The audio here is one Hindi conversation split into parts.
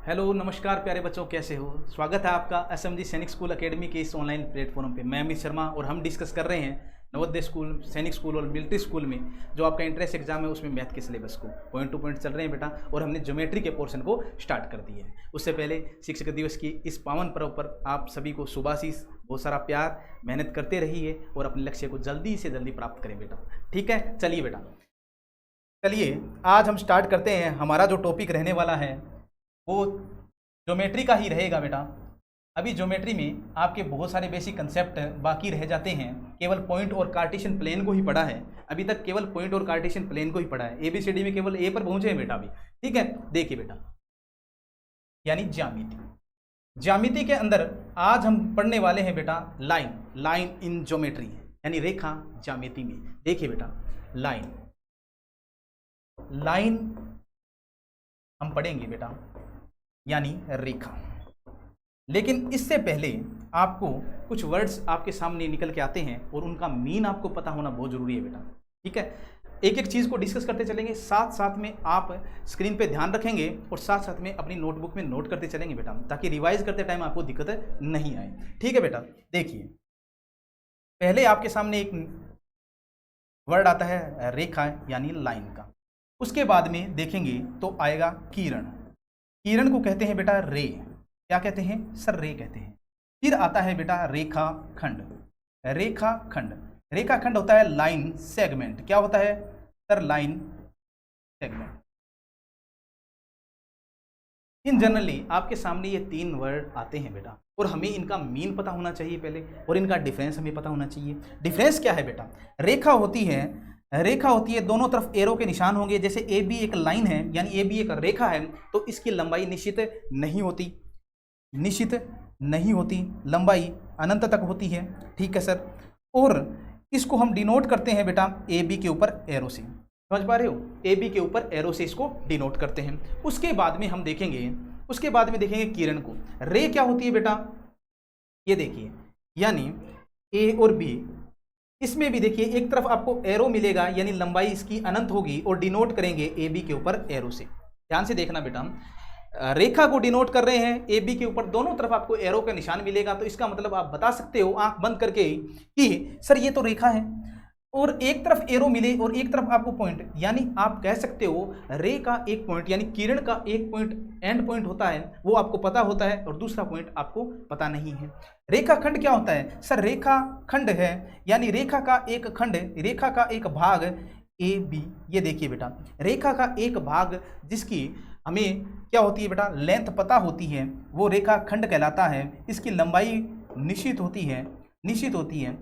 हेलो नमस्कार प्यारे बच्चों, कैसे हो। स्वागत है आपका एसएमजी सैनिक स्कूल एकेडमी के इस ऑनलाइन प्लेटफॉर्म पे। मैं अमित शर्मा और हम डिस्कस कर रहे हैं नवोदय स्कूल, सैनिक स्कूल और मिलिट्री स्कूल में जो आपका इंट्रेंस एग्जाम है उसमें मैथ के सिलेबस को पॉइंट टू पॉइंट चल रहे हैं बेटा। और हमने ज्योमेट्री के पोर्शन को स्टार्ट कर दिया है। उससे पहले शिक्षक दिवस की इस पावन पर्व पर आप सभी को शुभाशीष, बहुत सारा प्यार, मेहनत करते रहिए और अपने लक्ष्य को जल्दी से जल्दी प्राप्त करें बेटा। ठीक है, चलिए बेटा, चलिए आज हम स्टार्ट करते हैं। हमारा जो टॉपिक रहने वाला है वो ज्योमेट्री का ही रहेगा बेटा। अभी ज्योमेट्री में आपके बहुत सारे बेसिक कंसेप्ट बाकी रह जाते हैं। केवल पॉइंट और कार्टेशियन प्लेन को ही पढ़ा है अभी तक, केवल पॉइंट और कार्टेशियन प्लेन को ही पढ़ा है। एबीसीडी में केवल ए पर पहुंचे हैं बेटा अभी। ठीक है, देखिए बेटा, यानी ज्यामिति। ज्यामिति के अंदर आज हम पढ़ने वाले हैं बेटा लाइन इन ज्योमेट्री, यानी रेखा ज्यामिति में। देखिए बेटा, लाइन हम पढ़ेंगे बेटा, यानी रेखा। लेकिन इससे पहले आपको कुछ वर्ड्स आपके सामने निकल के आते हैं और उनका मीन आपको पता होना बहुत जरूरी है बेटा। ठीक है, एक एक चीज़ को डिस्कस करते चलेंगे, साथ साथ में आप स्क्रीन पे ध्यान रखेंगे और साथ साथ में अपनी नोटबुक में नोट करते चलेंगे बेटा, ताकि रिवाइज करते टाइम आपको दिक्कत नहीं आए। ठीक है बेटा, देखिए पहले आपके सामने एक वर्ड आता है रेखा, यानी लाइन का। उसके बाद में देखेंगे तो आएगा किरण। किरण को कहते हैं बेटा रे। क्या कहते हैं सर? रे कहते हैं। फिर आता है बेटा रेखाखंड। रेखाखंड, रेखाखंड होता है लाइन सेगमेंट। क्या होता है सर? Line segment. इन जनरली आपके सामने ये तीन वर्ड आते हैं बेटा, और हमें इनका मीन पता होना चाहिए पहले, और इनका डिफरेंस हमें पता होना चाहिए। डिफरेंस क्या है बेटा? रेखा होती है दोनों तरफ एरो के निशान होंगे। जैसे ए बी एक लाइन है, यानी ए बी एक रेखा है, तो इसकी लंबाई निश्चित नहीं होती, लंबाई अनंत तक होती है। ठीक है सर। और इसको हम डिनोट करते हैं बेटा ए बी के ऊपर एरो से। समझ पा रहे हो? ए बी के ऊपर एरो से इसको डिनोट करते हैं। उसके बाद में हम देखेंगे, किरण को। रे क्या होती है बेटा? ये देखिए, यानी ए और बी, इसमें भी देखिए एक तरफ आपको एरो मिलेगा, यानी लंबाई इसकी अनंत होगी, और डिनोट करेंगे ए बी के ऊपर एरो से। ध्यान से देखना बेटा, रेखा को डिनोट कर रहे हैं ए बी के ऊपर, दोनों तरफ आपको एरो का निशान मिलेगा। तो इसका मतलब आप बता सकते हो आंख बंद करके कि सर ये तो रेखा है, और एक तरफ एरो मिले और एक तरफ आपको पॉइंट, यानी आप कह सकते हो रे का एक पॉइंट, यानी किरण का एक पॉइंट एंड पॉइंट होता है, वो आपको पता होता है, और दूसरा पॉइंट आपको पता नहीं है। रेखाखंड क्या होता है सर? रेखाखंड है यानी रेखा का एक खंड, रेखा का एक भाग ए बी। ये देखिए बेटा, रेखा का एक भाग जिसकी हमें क्या होती है बेटा? लेंथ पता होती है, वो रेखाखंड कहलाता है। इसकी लंबाई निश्चित होती है।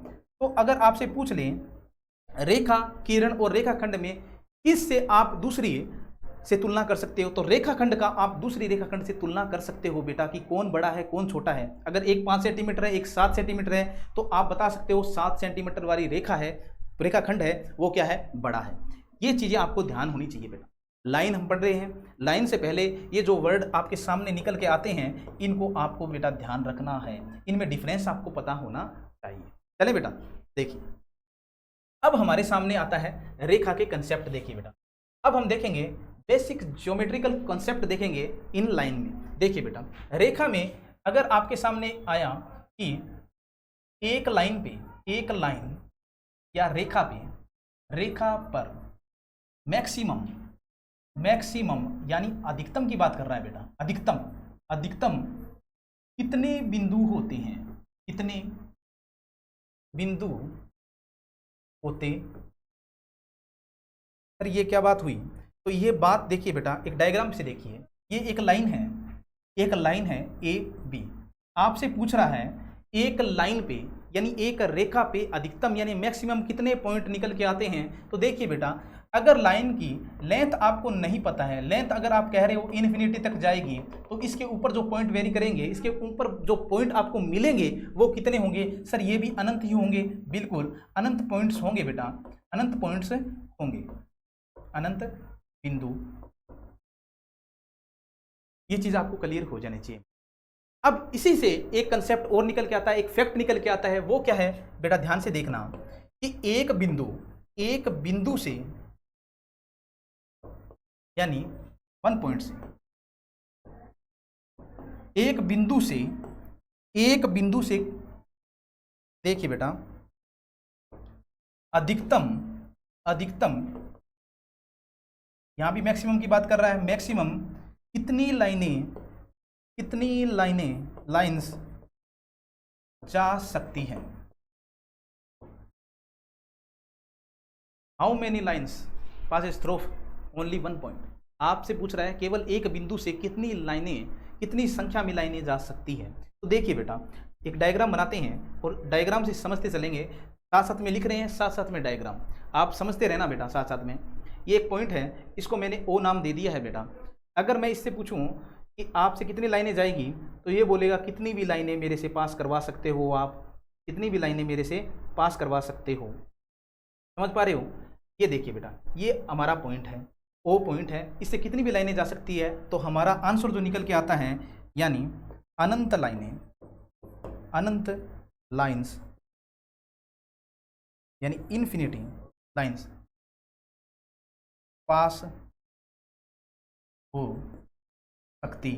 तो अगर आपसे पूछ लें रेखा, किरण और रेखाखंड में किससे आप दूसरी से तुलना कर सकते हो, तो रेखाखंड का आप दूसरी रेखाखंड से तुलना कर सकते हो बेटा, कि कौन बड़ा है कौन छोटा है। अगर एक 5 सेंटीमीटर है, एक 7 सेंटीमीटर है, तो आप बता सकते हो 7 सेंटीमीटर वाली रेखाखंड है वो क्या है? बड़ा है। ये चीज़ें आपको ध्यान होनी चाहिए बेटा। लाइन हम पढ़ रहे हैं, लाइन से पहले ये जो वर्ड आपके सामने निकल के आते हैं, इनको आपको बेटा ध्यान रखना है, इनमें डिफरेंस आपको पता होना चाहिए। चले बेटा, देखिए अब हमारे सामने आता है रेखा के कंसेप्ट। देखिए बेटा, अब हम देखेंगे बेसिक ज्योमेट्रिकल कंसेप्ट देखेंगे इन लाइन में। देखिए बेटा, रेखा में अगर आपके सामने आया कि एक लाइन या रेखा पर मैक्सिमम यानी अधिकतम की बात कर रहा है बेटा। अधिकतम कितने बिंदु होते हैं? कितने बिंदु होते? सर ये क्या बात हुई? तो ये बात देखिए बेटा, एक डायग्राम से देखिए। ये एक लाइन है ए बी। आपसे पूछ रहा है एक लाइन पे, यानी एक रेखा पे अधिकतम यानी मैक्सिमम कितने पॉइंट निकल के आते हैं। तो देखिए बेटा, अगर लाइन की लेंथ आपको नहीं पता है, लेंथ अगर आप कह रहे हो इन्फिनिटी तक जाएगी, तो इसके ऊपर जो पॉइंट वेरी करेंगे, इसके ऊपर जो पॉइंट आपको मिलेंगे वो कितने होंगे? सर ये भी अनंत ही होंगे। बिल्कुल अनंत पॉइंट्स होंगे बेटा, अनंत पॉइंट्स होंगे, अनंत बिंदु। ये चीज आपको क्लियर हो जानी चाहिए। अब इसी से एक कंसेप्ट और निकल के आता है, एक फैक्ट निकल के आता है। वो क्या है बेटा? ध्यान से देखना कि एक बिंदु से, यानी 1 पॉइंट से एक बिंदु से देखिए बेटा, अधिकतम यहां भी मैक्सिमम की बात कर रहा है, मैक्सिमम कितनी लाइंस जा सकती हैं, how many lines passes through only 1 point. आपसे पूछ रहा है केवल एक बिंदु से कितनी संख्या में लाइनें जा सकती है। तो देखिए बेटा, एक डायग्राम बनाते हैं और डायग्राम से समझते चलेंगे, साथ साथ में लिख रहे हैं, साथ साथ में डायग्राम आप समझते रहना बेटा साथ साथ में। ये एक पॉइंट है, इसको मैंने ओ नाम दे दिया है बेटा। अगर मैं इससे पूछूं कि आपसे कितनी लाइनें जाएगी, तो ये बोलेगा कितनी भी लाइनें मेरे से पास करवा सकते हो आप, कितनी भी लाइनें मेरे से पास करवा सकते हो। समझ पा रहे हो? ये देखिए बेटा, ये हमारा पॉइंट है, ओ पॉइंट है, इससे कितनी भी लाइनें जा सकती है। तो हमारा आंसर जो निकल के आता है यानी अनंत लाइन्स यानी इन्फिनिटी लाइन्स पास हो सकती।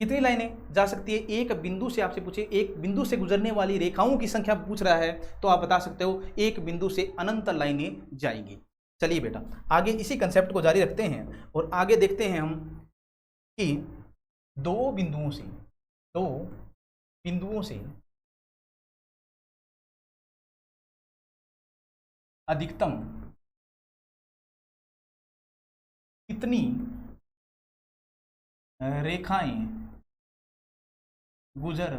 कितनी लाइनें जा सकती है? एक बिंदु से आपसे पूछे, एक बिंदु से गुजरने वाली रेखाओं की संख्या पूछ रहा है, तो आप बता सकते हो एक बिंदु से अनंत लाइनें जाएंगी। चलिए बेटा, आगे इसी कंसेप्ट को जारी रखते हैं और आगे देखते हैं हम कि दो बिंदुओं से अधिकतम कितनी रेखाएं गुजर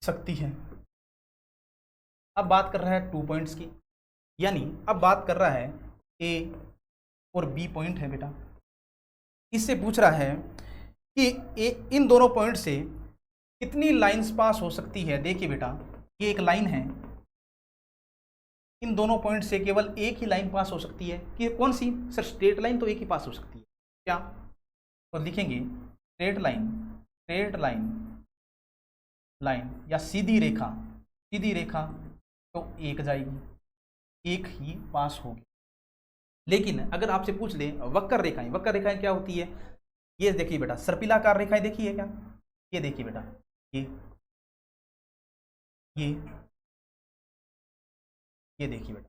सकती है। अब बात कर रहा है 2 पॉइंट्स की, यानी अब बात कर रहा है ए और बी पॉइंट है बेटा। इससे पूछ रहा है कि इन दोनों पॉइंट से कितनी लाइंस पास हो सकती है। देखिए बेटा, ये एक लाइन है, इन दोनों पॉइंट से केवल एक ही लाइन पास हो सकती है। कि कौन सी? सर स्ट्रेट लाइन तो एक ही पास हो सकती है। क्या? तो लिखेंगे स्ट्रेट लाइन या सीधी रेखा तो एक जाएगी, एक ही पास होगी। लेकिन अगर आपसे पूछ ले वक्र रेखाएं क्या होती है? ये देखिए बेटा, सर्पिलाकार रेखाएं देखी है क्या? ये देखिए बेटा, ये देखिए बेटा,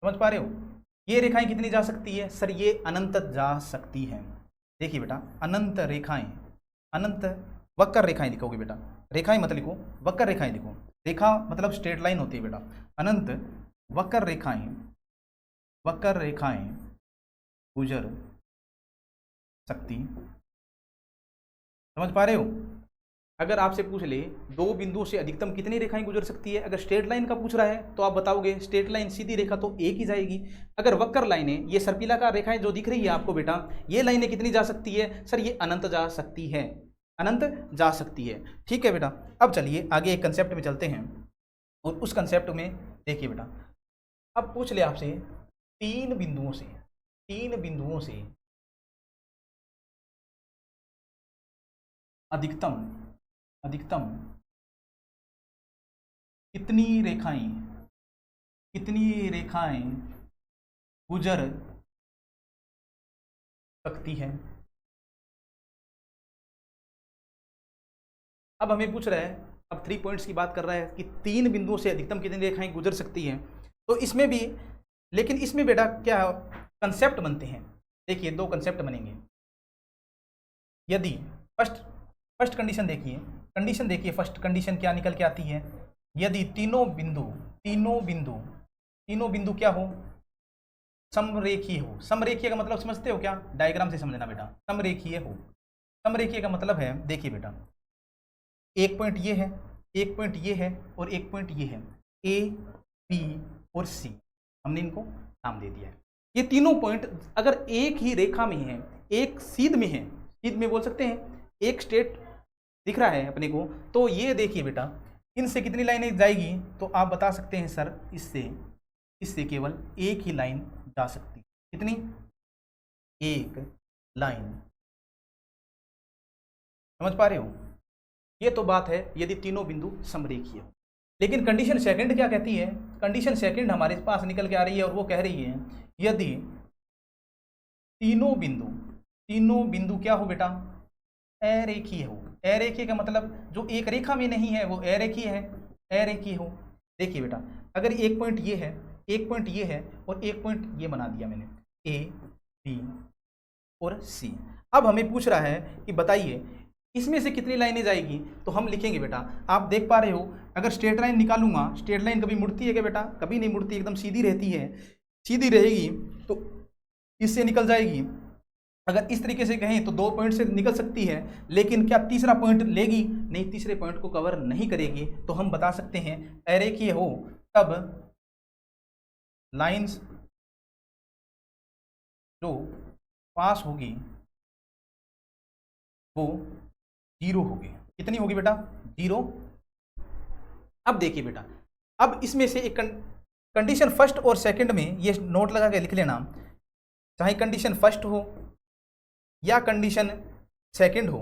समझ पा रहे हो? ये रेखाएं कितनी जा सकती है? सर ये अनंत जा सकती है। देखिए बेटा, अनंत वक्र रेखाएं लिखोगे बेटा, रेखाएं मत लिखो, वक्र रेखाएं लिखो। रेखा मतलब स्ट्रेट लाइन होती है बेटा। अनंत वक्र रेखाएं गुजर सकती। समझ पा रहे हो? अगर आपसे पूछ ले दो बिंदुओं से अधिकतम कितनी रेखाएं गुजर सकती है, अगर स्ट्रेट लाइन का पूछ रहा है तो आप बताओगे स्ट्रेट लाइन सीधी रेखा तो एक ही जाएगी। अगर वक्र लाइनें, ये सर्पिलाकार रेखाएं जो दिख रही है आपको बेटा, ये लाइनें कितनी जा सकती है? सर ये अनंत जा सकती है, अनंत जा सकती है। ठीक है बेटा, अब चलिए आगे एक कंसेप्ट में चलते हैं और उस कंसेप्ट में देखिए बेटा, अब पूछ ले आपसे तीन बिंदुओं से अधिकतम कितनी रेखाएं गुजर सकती है। अब हमें पूछ रहा है, अब 3 पॉइंट्स की बात कर रहा है कि 3 बिंदुओं से अधिकतम कितनी रेखाएं गुजर सकती हैं। तो इसमें भी, लेकिन इसमें बेटा क्या कंसेप्ट बनते हैं। देखिए 2 कंसेप्ट बनेंगे। यदि फर्स्ट कंडीशन देखिए, फर्स्ट कंडीशन क्या निकल के आती है? यदि तीनों बिंदु क्या हो? समरेखीय हो। समरेखीय का मतलब समझते हो क्या? डायग्राम से समझना बेटा। समरेखीय हो, समरेखीय का मतलब है, देखिए बेटा, एक पॉइंट ये है, एक पॉइंट ये है और एक पॉइंट ये है, ए बी और सी, हमने इनको नाम दे दिया है। ये तीनों पॉइंट अगर एक ही रेखा में है, एक सीध में बोल सकते हैं, एक स्ट्रेट दिख रहा है अपने को, तो ये देखिए बेटा, इनसे कितनी लाइनें जाएगी? तो आप बता सकते हैं सर इससे केवल एक ही लाइन जा सकती। कितनी? एक लाइन। समझ पा रहे हो? ये तो बात है यदि तीनों बिंदु समरेखीय हो। लेकिन कंडीशन सेकंड क्या कहती है? कंडीशन सेकंड हमारे पास निकल के आ रही है और वो कह रही है यदि तीनों बिंदु क्या हो बेटा, अरेखीय हो। अरेखीय का मतलब जो एक रेखा में नहीं है वो अरेखीय है, अरेखीय हो। देखिए बेटा, अगर एक पॉइंट ये है, एक पॉइंट ये है और एक पॉइंट ये बना दिया मैंने, ए बी और सी। अब हमें पूछ रहा है कि बताइए इसमें से कितनी लाइनें जाएगी, तो हम लिखेंगे बेटा, आप देख पा रहे हो, अगर स्ट्रेट लाइन निकालूंगा, स्ट्रेट लाइन कभी मुड़ती है क्या बेटा, कभी नहीं मुड़ती, एकदम सीधी रहती है। सीधी रहेगी तो इससे निकल जाएगी। अगर इस तरीके से कहें तो 2 पॉइंट से निकल सकती है, लेकिन क्या तीसरा पॉइंट लेगी, नहीं, तीसरे पॉइंट को कवर नहीं करेगी। तो हम बता सकते हैं अरेखीय हो तब लाइंस जो पास होगी वो 0 होगी। कितनी होगी बेटा, 0। अब देखिए बेटा, अब इसमें से एक कंडीशन फर्स्ट और सेकंड में ये नोट लगा के लिख लेना, चाहे कंडीशन फर्स्ट हो या कंडीशन सेकंड हो,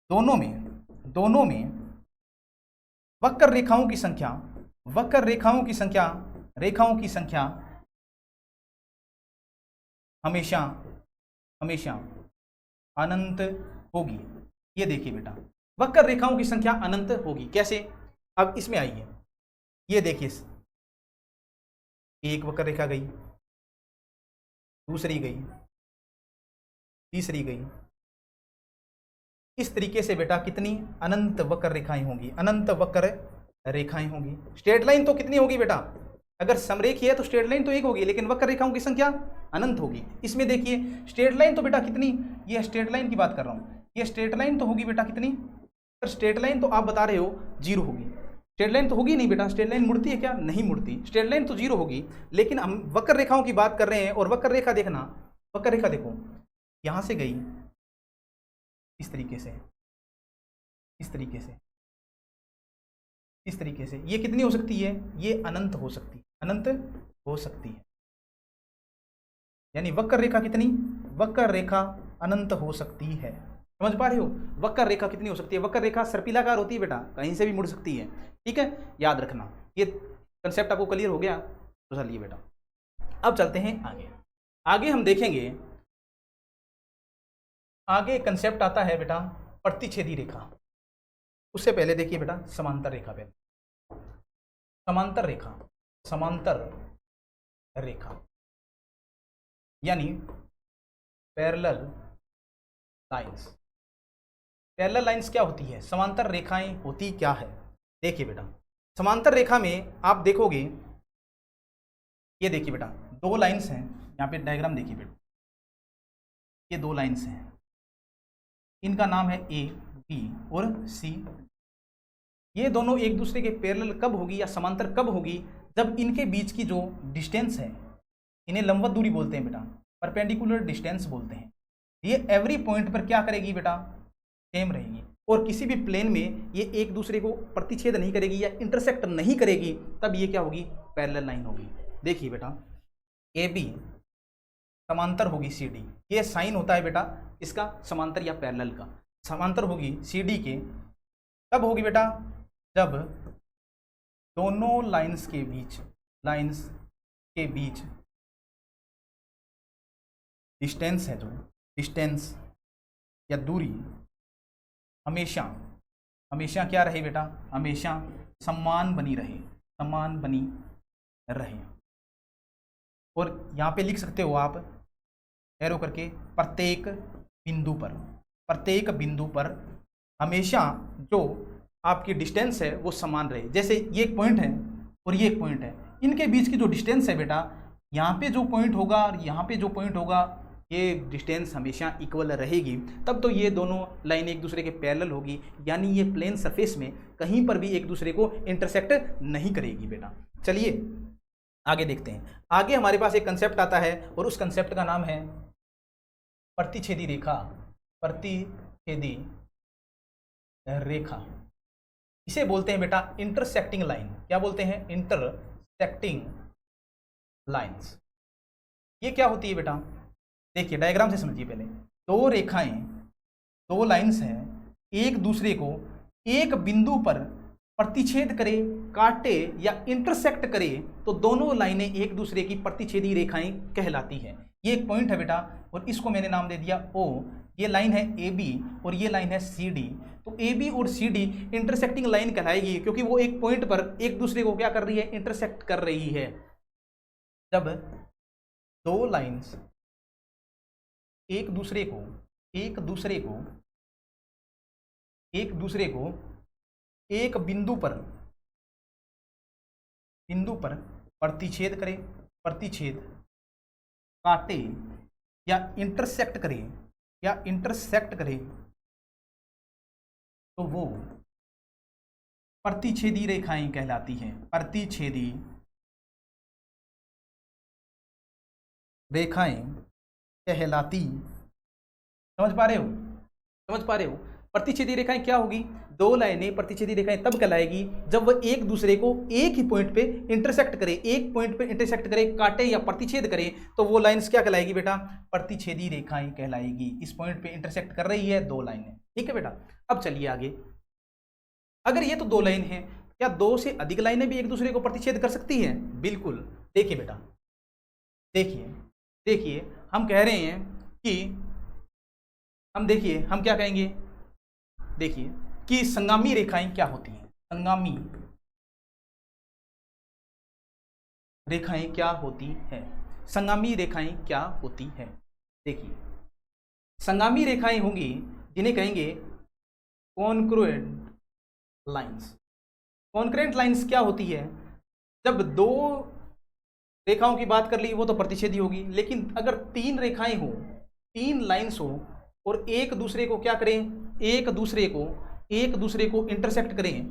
दोनों में वक्र रेखाओं की संख्या हमेशा अनंत होगी। ये देखिए बेटा, वक्र रेखाओं की संख्या अनंत होगी। कैसे, अब इसमें आइए, ये देखिए, एक वक्र रेखा गई, दूसरी गई, तीसरी गई, इस तरीके से बेटा कितनी अनंत वक्र रेखाएं होंगी, अनंत वक्र रेखाएं होंगी। स्ट्रेट लाइन तो कितनी होगी बेटा, अगर समरेखीय है तो स्ट्रेट लाइन तो एक होगी, लेकिन वक्र रेखाओं की संख्या अनंत होगी। इसमें देखिए स्ट्रेट लाइन तो बेटा कितनी, ये स्ट्रेट लाइन की बात कर रहा हूँ, ये स्ट्रेट लाइन तो होगी बेटा कितनी, पर स्ट्रेट लाइन तो आप बता रहे हो 0 होगी। स्ट्रेट लाइन तो होगी नहीं बेटा, स्ट्रेट लाइन मुड़ती है क्या, नहीं मुड़ती, स्ट्रेट लाइन तो 0 होगी। लेकिन हम वक्र रेखाओं की बात कर रहे हैं, और वक्र रेखा देखना, वक्र रेखा देखो, यहाँ से गई इस तरीके से, इस तरीके से, इस तरीके से, ये कितनी हो सकती है, ये अनंत हो सकती है, अनंत हो सकती है। यानी वक्र रेखा कितनी, वक्र रेखा अनंत हो सकती है। समझ पा रहे हो, वक्र रेखा कितनी हो सकती है, वक्र रेखा सर्पिलाकार होती है बेटा, कहीं से भी मुड़ सकती है। ठीक है, याद रखना, ये कंसेप्ट आपको क्लियर हो गया। तो चलिए बेटा, अब चलते हैं आगे। आगे हम देखेंगे, आगे कंसेप्ट आता है बेटा प्रतिच्छेदी रेखा। उससे पहले देखिए बेटा समांतर रेखा, पहले समांतर रेखा यानी पैरेलल लाइंस। पैरेलल लाइंस क्या होती है, समांतर रेखाएं होती क्या है। देखिए बेटा, समांतर रेखा में आप देखोगे, ये देखिए बेटा 2 लाइंस हैं, यहाँ पे डायग्राम देखिए बेटा, ये 2 लाइंस हैं, इनका नाम है ए बी और सी। ये दोनों एक दूसरे के पैरेलल कब होगी या समांतर कब होगी, जब इनके बीच की जो डिस्टेंस है, इन्हें लंबवत दूरी बोलते हैं बेटा, परपेंडिकुलर डिस्टेंस बोलते हैं। ये एवरी पॉइंट पर क्या करेगी बेटा, सेम रहेगी, और किसी भी प्लेन में ये एक दूसरे को प्रतिच्छेद नहीं करेगी या इंटरसेक्ट नहीं करेगी, तब ये क्या होगी, पैरेलल लाइन होगी। देखिए बेटा, ए बी समांतर होगी सी डी, ये साइन होता है बेटा इसका समांतर या पैरेलल का। समांतर होगी सी डी के, कब होगी बेटा, जब दोनों लाइंस के बीच डिस्टेंस है, जो डिस्टेंस या दूरी हमेशा क्या रहे बेटा, हमेशा समान बनी रहे। और यहाँ पे लिख सकते हो आप एरो करके, प्रत्येक बिंदु पर हमेशा जो आपकी डिस्टेंस है वो समान रहे। जैसे ये एक पॉइंट है और ये एक पॉइंट है, इनके बीच की जो डिस्टेंस है बेटा, यहाँ पे जो पॉइंट होगा और यहाँ पे जो पॉइंट होगा, ये डिस्टेंस हमेशा इक्वल रहेगी, तब तो ये दोनों लाइन एक दूसरे के पैरेलल होगी, यानी ये प्लेन सरफेस में कहीं पर भी एक दूसरे को इंटरसेक्ट नहीं करेगी बेटा। चलिए आगे देखते हैं। आगे हमारे पास एक कंसेप्ट आता है और उस कंसेप्ट का नाम है प्रतिच्छेदी रेखा। इसे बोलते हैं बेटा इंटरसेक्टिंग लाइन। क्या बोलते हैं, इंटरसेक्टिंग लाइंस। ये क्या होती है बेटा, देखिए डायग्राम से समझिए पहले। 2 रेखाएं, 2 लाइंस हैं, एक दूसरे को एक बिंदु पर प्रतिच्छेद करे, काटे या इंटरसेक्ट करे तो दोनों लाइनें एक दूसरे की प्रतिच्छेदी रेखाएं कहलाती हैं। ये एक पॉइंट है बेटा और इसको मैंने नाम दे दिया O। ये लाइन है AB और ये लाइन है CD। तो AB और CD इंटरसेक्टिंग लाइन कहलाएगी क्योंकि वो एक पॉइंट पर एक दूसरे को क्या कर रही है, इंटरसेक्ट कर रही है। जब दो लाइंस एक दूसरे को एक बिंदु पर प्रतिच्छेद काटे या इंटरसेक्ट करे तो वो प्रतिच्छेदी रेखाएं कहलाती हैं। प्रतिच्छेदी रेखाएं कहलाती, समझ पा रहे हो? प्रतिच्छेदी रेखाएं क्या होगी? दो लाइनें प्रतिच्छेदी रेखाएं तब कहलाएगी जब वह एक दूसरे को एक ही पॉइंट पे इंटरसेक्ट करे, काटे या प्रतिच्छेद करे तो वो लाइंस क्या कहलाएगी बेटा? प्रतिच्छेदी रेखाएं कहलाएगी। इस पॉइंट पे इंटरसेक्ट कर रही है दो लाइनें, ठीक है बेटा। अब चलिए आगे। अगर ये तो दो लाइन है, क्या दो से अधिक लाइनें भी एक दूसरे को प्रतिच्छेद कर सकती हैं? बिल्कुल। देखिए बेटा, देखिए हम कह रहे हैं कि हम क्या कहेंगे? देखिए कि संगामी रेखाएं क्या होती हैं। संगामी रेखाएं क्या होती है? देखिए संगामी रेखाएं होंगी जिन्हें कहेंगे कॉन्क्रुएंट लाइंस। कॉन्क्रुएंट लाइंस क्या होती है? जब दो रेखाओं की बात कर ली वो तो प्रतिच्छेदी होगी, लेकिन अगर तीन रेखाएं हो, तीन लाइंस हो और एक दूसरे को क्या करें? एक दूसरे को इंटरसेक्ट करें,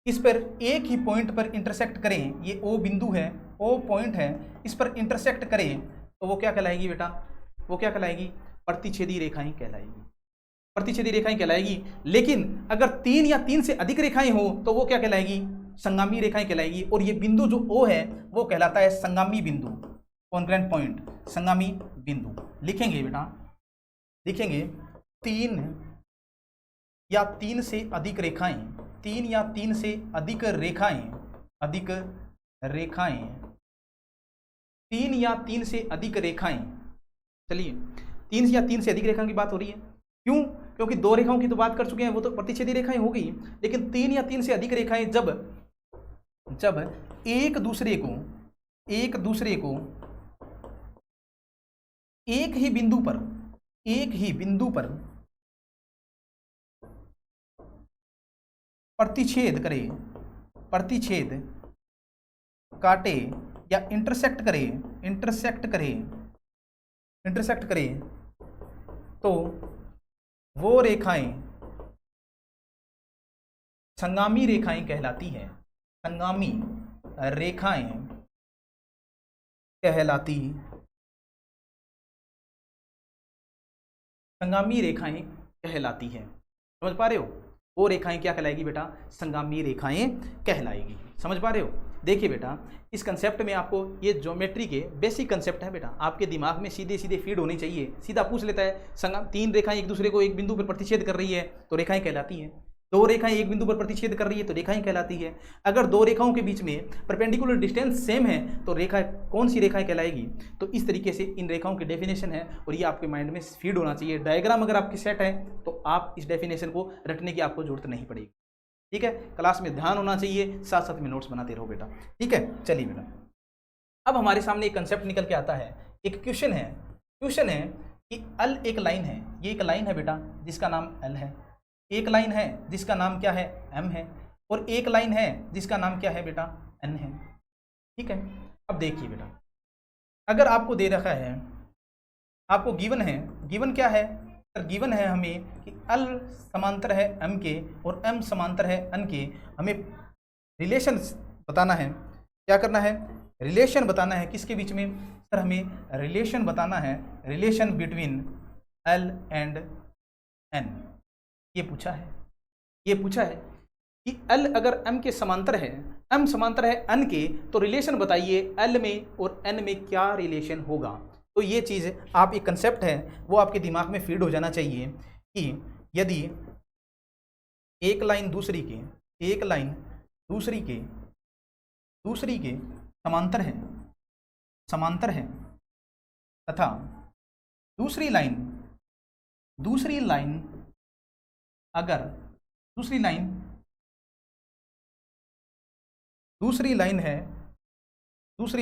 इस पर एक ही पॉइंट पर इंटरसेक्ट करें, ये O बिंदु है, O पॉइंट है, इस पर इंटरसेक्ट करें तो वो क्या कहलाएगी बेटा? वो क्या कहलाएगी? प्रतिच्छेदी रेखाएं कहलाएगी। लेकिन अगर तीन या तीन से अधिक रेखाएं हो तो वो क्या कहलाएगी? संगामी रेखाएं कहलाएगी। और ये बिंदु जो O है वो कहलाता है संगामी बिंदु, कॉन्क्रेंट पॉइंट, संगामी बिंदु। लिखेंगे बेटा, तीन या तीन से अधिक रेखाएं, चलिए 3 या 3 से अधिक रेखाओं की बात हो रही है। क्यों? क्योंकि दो रेखाओं की तो बात कर चुके हैं, वो तो प्रतिच्छेदी रेखाएं हो गई, लेकिन 3 या 3 से अधिक रेखाएं जब एक दूसरे को एक ही बिंदु पर प्रतिच्छेद काटे या इंटरसेक्ट करे तो वो रेखाएं संगामी रेखाएं कहलाती हैं। संगामी रेखाएं कहलाती हैं। समझ पा रहे हो? वो रेखाएं क्या कहलाएगी बेटा? संगामी रेखाएं कहलाएगी। समझ पा रहे हो? देखिए बेटा, इस कंसेप्ट में आपको ये ज्योमेट्री के बेसिक कंसेप्ट है बेटा, आपके दिमाग में सीधे फीड होने चाहिए। सीधा पूछ लेता है तीन रेखाएं एक दूसरे को एक बिंदु पर प्रतिच्छेद कर रही है तो रेखाएं कहलाती हैं। दो रेखाएं एक बिंदु पर प्रतिच्छेद कर रही है तो रेखाएं कहलाती है। अगर दो रेखाओं के बीच में परपेंडिकुलर डिस्टेंस सेम है तो रेखा कौन सी रेखाएं कहलाएगी? तो इस तरीके से इन रेखाओं की डेफिनेशन है और ये आपके माइंड में फीड होना चाहिए। डायग्राम अगर आपकी सेट है तो आप इस डेफिनेशन को रटने की आपको जरूरत नहीं पड़ेगी। ठीक है, क्लास में ध्यान होना चाहिए, साथ साथ में नोट्स बनाते रहो बेटा। ठीक है, चलिए बेटा, अब हमारे सामने एक कंसेप्ट निकल के आता है। एक क्वेश्चन है कि L एक लाइन है, ये एक लाइन है बेटा जिसका नाम L है, एक लाइन है जिसका नाम क्या है? M है, और एक लाइन है जिसका नाम क्या है बेटा? N है। ठीक है, अब देखिए बेटा, अगर आपको दे रखा है, आपको गिवन क्या है? गिवन है हमें कि L समांतर है M के और M समांतर है N के। हमें रिलेशन बताना है। क्या करना है? रिलेशन बताना है। किसके बीच में? सर हमें रिलेशन बताना है, relation between L and N। ये पूछा है कि L अगर M के समांतर है, M समांतर है N के, तो रिलेशन बताइए L में और N में क्या रिलेशन होगा। तो ये चीज़ आप, एक कंसेप्ट है वो आपके दिमाग में फीड हो जाना चाहिए कि यदि एक लाइन दूसरी के समांतर है तथा दूसरी लाइन अगर दूसरी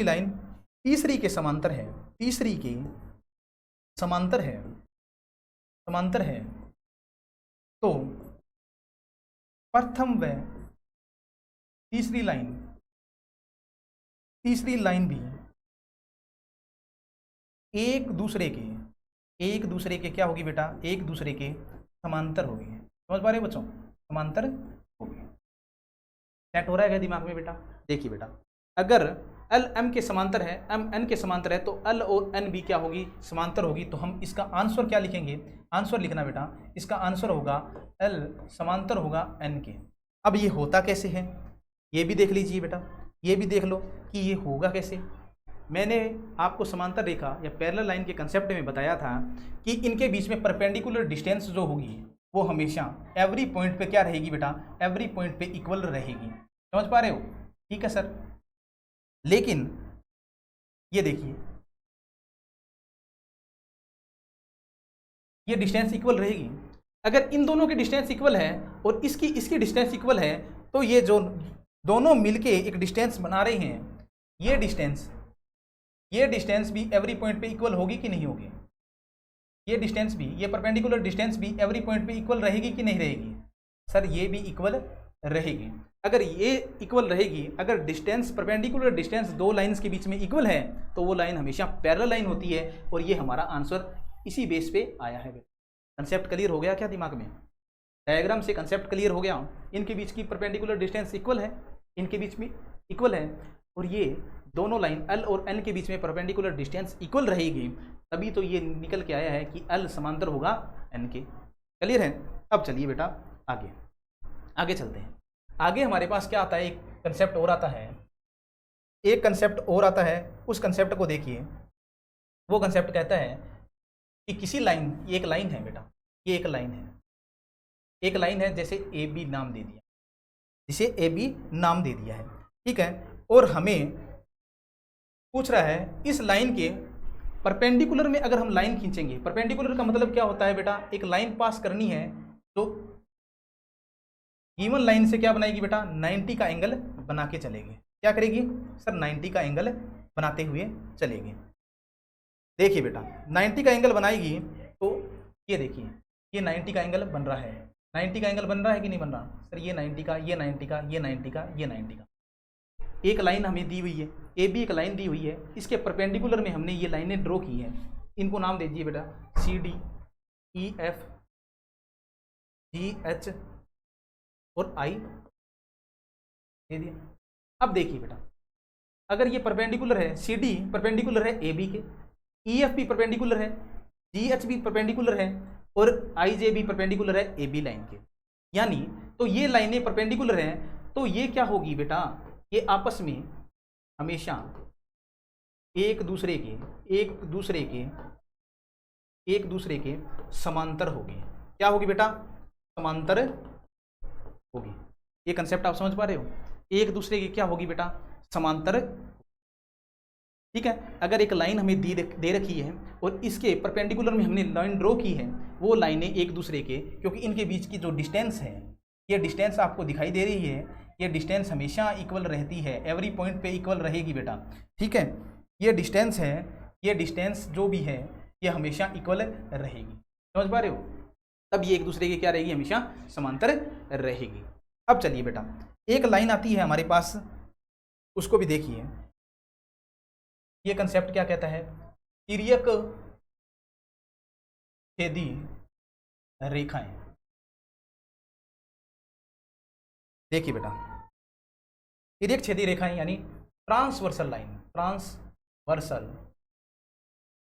लाइन तीसरी के समांतर है तो प्रथम व तीसरी लाइन भी एक दूसरे के क्या होगी बेटा, एक दूसरे के समांतर होगी। समझ पा रहे हो बच्चों, समांतर होगी। सेट हो रहा है क्या दिमाग में बेटा? देखिए बेटा, अगर एल एम के समांतर है, एम एन के समांतर है, तो एल और एन भी क्या होगी, समांतर होगी। तो हम इसका आंसर क्या लिखेंगे, आंसर लिखना बेटा, इसका आंसर होगा एल समांतर होगा एन के। अब ये होता कैसे है ये भी देख लीजिए बेटा, ये भी देख लो कि ये होगा कैसे। मैंने आपको समांतर रेखा या पैरेलल लाइन के कंसेप्ट में बताया था कि इनके बीच में परपेंडिकुलर डिस्टेंस जो होगी वो हमेशा एवरी पॉइंट पे क्या रहेगी बेटा, एवरी पॉइंट पे इक्वल रहेगी। समझ पा रहे हो? ठीक है सर। लेकिन ये देखिए, ये डिस्टेंस इक्वल रहेगी। अगर इन दोनों की डिस्टेंस इक्वल है और इसकी डिस्टेंस इक्वल है, तो ये जो दोनों मिलके एक डिस्टेंस बना रहे हैं, ये डिस्टेंस भी एवरी पॉइंट पे इक्वल होगी कि नहीं होगी? ये डिस्टेंस भी, ये परपेंडिकुलर डिस्टेंस भी एवरी पॉइंट पे इक्वल रहेगी कि नहीं रहेगी? सर ये भी इक्वल रहेगी। अगर ये इक्वल रहेगी, अगर डिस्टेंस, परपेंडिकुलर डिस्टेंस दो लाइंस के बीच में इक्वल है, तो वो लाइन हमेशा पैरेलल लाइन होती है। और ये हमारा आंसर इसी बेस पे आया है। कंसेप्ट क्लियर हो गया क्या दिमाग में? डायग्राम से कंसेप्ट क्लियर हो गया। इनके बीच की परपेंडिकुलर डिस्टेंस इक्वल है, इनके बीच में इक्वल है, और ये दोनों लाइन एल और एन के बीच में परपेंडिकुलर डिस्टेंस इक्वल रहेगी, तभी तो ये निकल के आया है कि एल समांतर होगा एन के। क्लियर है? अब चलिए बेटा आगे चलते हैं। आगे हमारे पास क्या आता है, एक कंसेप्ट और आता है, उस कंसेप्ट को देखिए। वो कंसेप्ट कहता है कि किसी लाइन, ये एक लाइन है बेटा, ये एक लाइन है, जैसे ए बी नाम दे दिया है, ठीक है। और हमें पूछ रहा है इस लाइन के परपेंडिकुलर में अगर हम लाइन खींचेंगे, परपेंडिकुलर का मतलब क्या होता है बेटा, एक लाइन पास करनी है तो गिवन लाइन से क्या बनाएगी बेटा, 90 का एंगल बना के चलेगी। क्या करेगी सर? 90 का एंगल बनाते हुए चलेगी। देखिए बेटा, 90 का एंगल बनाएगी तो ये देखिए, ये 90 का एंगल बन रहा है। 90 का एंगल बन रहा है कि नहीं बन रहा? सर ये 90 का, ये 90 का, ये 90 का, ये 90 का। एक लाइन हमें दी हुई है, ए बी एक लाइन दी हुई है, इसके परपेंडिकुलर में हमने ये लाइनें ड्रॉ की हैं। इनको नाम दे दीजिए बेटा C D, E F, G H और आई दे दिया। अब देखिए बेटा, अगर ये परपेंडिकुलर है, सी डी परपेंडिकुलर है ए बी के, ई एफ भी परपेंडिकुलर है, जी एच भी परपेंडिकुलर है, और आई जे भी परपेंडिकुलर है ए बी लाइन के। यानी तो ये लाइनें परपेंडिकुलर हैं, तो ये क्या होगी बेटा, ये आपस में हमेशा एक दूसरे के समांतर होगी। क्या होगी बेटा? समांतर होगी। ये कंसेप्ट आप समझ पा रहे हो? एक दूसरे की क्या होगी बेटा? समांतर। ठीक है। अगर एक लाइन हमें दे रखी है और इसके परपेंडिकुलर में हमने लाइन ड्रॉ की है, वो लाइनें एक दूसरे के, क्योंकि इनके बीच की जो डिस्टेंस है, ये डिस्टेंस आपको दिखाई दे रही है, ये डिस्टेंस हमेशा इक्वल रहती है, एवरी पॉइंट पे इक्वल रहेगी बेटा। ठीक है। ये डिस्टेंस है, ये डिस्टेंस जो भी है ये हमेशा इक्वल रहेगी। समझ पा रहे हो? तब ये एक दूसरे के क्या रहेगी? हमेशा समांतर रहेगी। अब चलिए बेटा, एक लाइन आती है हमारे पास, उसको भी देखिए। ये कंसेप्ट क्या कहता है? तिर्यक छेदी रेखाएं। देखिए बेटा, तिर्यक छेदी रेखाएं यानी ट्रांसवर्सल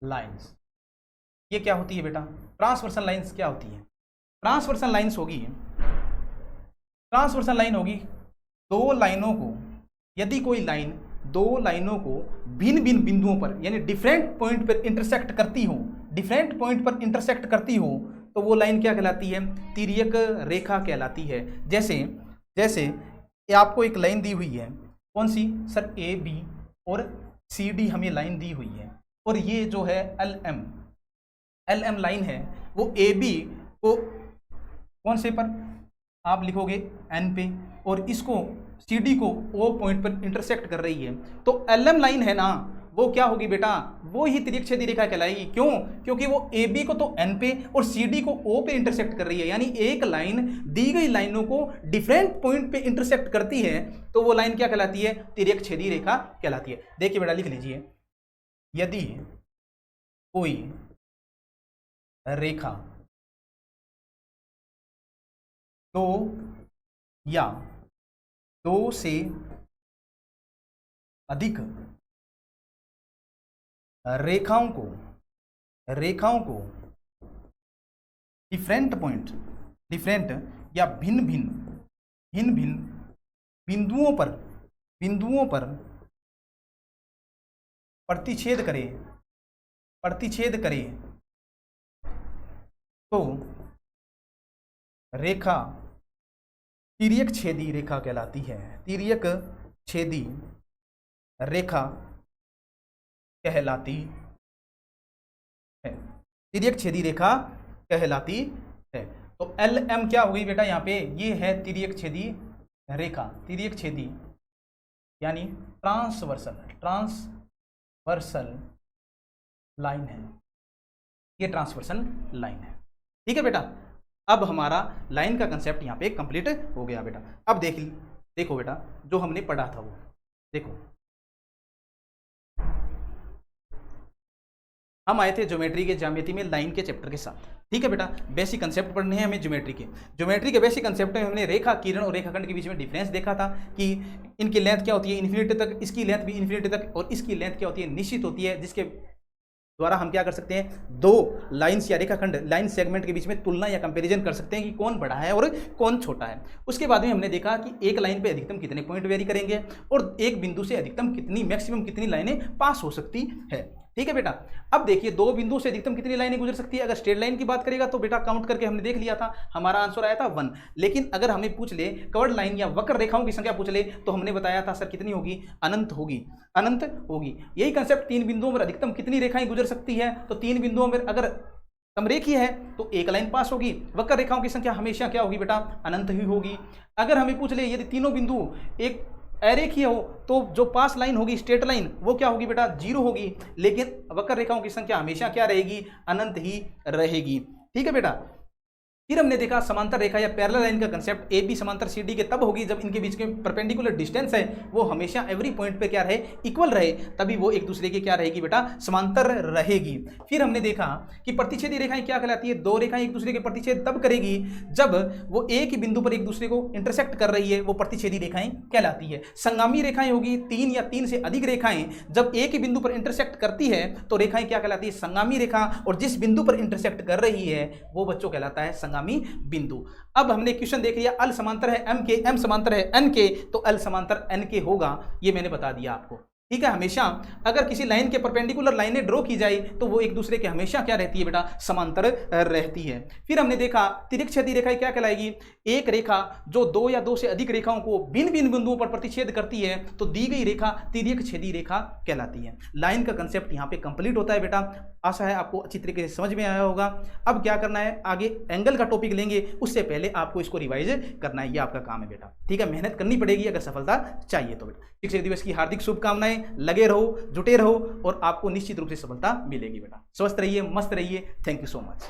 लाइंस, ये क्या होती है बेटा? ट्रांसवर्सल लाइंस क्या होती है? ट्रांसवर्सल लाइंस होगी दो लाइनों को, यदि कोई लाइन दो लाइनों को भिन्न भिन्न बिंदुओं पर यानी डिफरेंट पॉइंट पर इंटरसेक्ट करती हो, तो वो लाइन क्या कहलाती है? तिर्यक रेखा कहलाती है। जैसे ये आपको एक लाइन दी हुई है, कौन सी सर, ए बी और सी डी हमें लाइन दी हुई है, और ये जो है एल एम लाइन है वो ए बी को कौन से पर आप लिखोगे एन पे, और इसको सी डी को ओ पॉइंट पर इंटरसेक्ट कर रही है। तो एल एम लाइन है ना, वो क्या होगी बेटा, वो ही तिर्यकछेदी रेखा कहलाएगी। क्यों? क्योंकि वो ए बी को तो एन पे और सी डी को ओ पे इंटरसेक्ट कर रही है, यानी एक लाइन दी गई लाइनों को डिफरेंट पॉइंट पे इंटरसेक्ट करती है, तो वो लाइन क्या कहलाती है, तिर्यकछेदी रेखा कहलाती है। देखिए बेटा लिख लीजिए, यदि कोई रेखा दो या दो से अधिक रेखाओं को डिफरेंट पॉइंट, डिफरेंट या भिन्न भिन्न बिंदुओं पर प्रतिच्छेद करे तो रेखा तिर्यकछेदी रेखा कहलाती है। तिर्यकछेदी रेखा कहलाती है, तिर्यकछेदी रेखा कहलाती है। तो एल एम क्या होगी बेटा यहाँ पे, ये है तिर्यकछेदी रेखा, तिर्यकछेदी यानी ट्रांसवर्सल लाइन है, ये ट्रांसवर्सल लाइन है। ठीक है बेटा, अब हमारा लाइन का कंसेप्ट यहाँ पे कंप्लीट हो गया बेटा। अब देखो बेटा, जो हमने पढ़ा था वो देखो, हम आए थे ज्योमेट्री के ज्यामिति में लाइन के चैप्टर के साथ। ठीक है बेटा, बेसिक कंसेप्ट पढ़ने हैं हमें ज्योमेट्री के बेसिक कंसेप्ट में हमने रेखा, किरण और रेखाखंड के बीच में डिफरेंस देखा था कि इनकी लेंथ क्या होती है इन्फिनिटी तक, इसकी लेंथ भी इन्फिनिटी तक, और इसकी लेंथ क्या होती है निश्चित होती है, जिसके द्वारा हम क्या कर सकते हैं, दो लाइंस या रेखाखंड लाइन सेगमेंट के बीच में तुलना या कंपैरिजन कर सकते हैं कि कौन बड़ा है और कौन छोटा है। उसके बाद में हमने देखा कि एक लाइन पे अधिकतम कितने पॉइंट वेरी करेंगे और एक बिंदु से अधिकतम मैक्सिमम कितनी लाइनें पास हो सकती है। ठीक है बेटा, अब देखिए दो बिंदुओं से अधिकतम कितनी लाइनें गुजर सकती है। अगर स्ट्रेट लाइन की बात करेगा तो बेटा काउंट करके हमने देख लिया था, हमारा आंसर आया था 1। लेकिन अगर हमें पूछ ले कर्व्ड लाइन या वक्र रेखाओं की संख्या पूछ ले तो हमने बताया था सर कितनी होगी, अनंत होगी। यही कंसेप्ट, तीन बिंदुओं पर अधिकतम कितनी रेखाएं गुजर सकती है, तो तीन बिंदुओं पर अगर समरेखीय है तो एक लाइन पास होगी। वक्र रेखाओं की संख्या हमेशा क्या होगी बेटा, अनंत ही होगी। अगर हमें पूछ ले यदि तीनों बिंदु एक अरेखीय हो तो जो पास लाइन होगी स्ट्रेट लाइन वो क्या होगी बेटा, 0 होगी। लेकिन वक्र रेखाओं की संख्या हमेशा क्या रहेगी, अनंत ही रहेगी। ठीक है बेटा, फिर हमने देखा समांतर रेखा या पैरेलल लाइन का कंसेप्ट, ए बी समांतर सी डी के तब होगी जब इनके बीच में परपेंडिकुलर डिस्टेंस है वो हमेशा एवरी पॉइंट पे क्या रहे, इक्वल रहे, तभी वो एक दूसरे के क्या रहेगी बेटा, समांतर रहेगी। फिर हमने देखा कि प्रतिच्छेदी रेखाएं क्या कहलाती है, दो रेखाएं एक दूसरे के प्रतिच्छेद तब करेगी जब वो एक ही बिंदु पर एक दूसरे को इंटरसेक्ट कर रही है, वो प्रतिच्छेदी रेखाएं कहलाती है। संगामी रेखाएं होगी, 3 या 3 से अधिक रेखाएं जब एक ही बिंदु पर इंटरसेक्ट करती है तो रेखाएं क्या कहलाती है, संगामी रेखा, और जिस बिंदु पर इंटरसेक्ट कर रही है वो बच्चों कहलाता है संगामी बिंदु। अब हमने क्वेश्चन देख लिया, अल समांतर है एम के, एम समांतर है एन के, तो अल समांतर एन के होगा, ये मैंने बता दिया आपको। ठीक है, हमेशा अगर किसी लाइन के परपेंडिकुलर लाइनें ड्रॉ की जाए तो वो एक दूसरे के हमेशा क्या रहती है बेटा, समांतर रहती है। फिर हमने देखा तिर्यकछेदी रेखा क्या कहलाएगी, एक रेखा जो 2 या 2 से अधिक रेखाओं को भिन्न भिन्न बिंदुओं पर प्रतिच्छेद करती है तो दी गई रेखा तिर्यकछेदी रेखा कहलाती है। लाइन का कंसेप्ट यहाँ पे कंप्लीट होता है बेटा, आशा है आपको अच्छी तरीके से समझ में आया होगा। अब क्या करना है, आगे एंगल का टॉपिक लेंगे, उससे पहले आपको इसको रिवाइज करना है, ये आपका काम है बेटा। ठीक है, मेहनत करनी पड़ेगी अगर सफलता चाहिए तो बेटा। शिक्षक दिवस की हार्दिक शुभकामनाएं, लगे रहो, जुटे रहो और आपको निश्चित रूप से सफलता मिलेगी बेटा। स्वस्थ रहिए, मस्त रहिए। Thank you so much.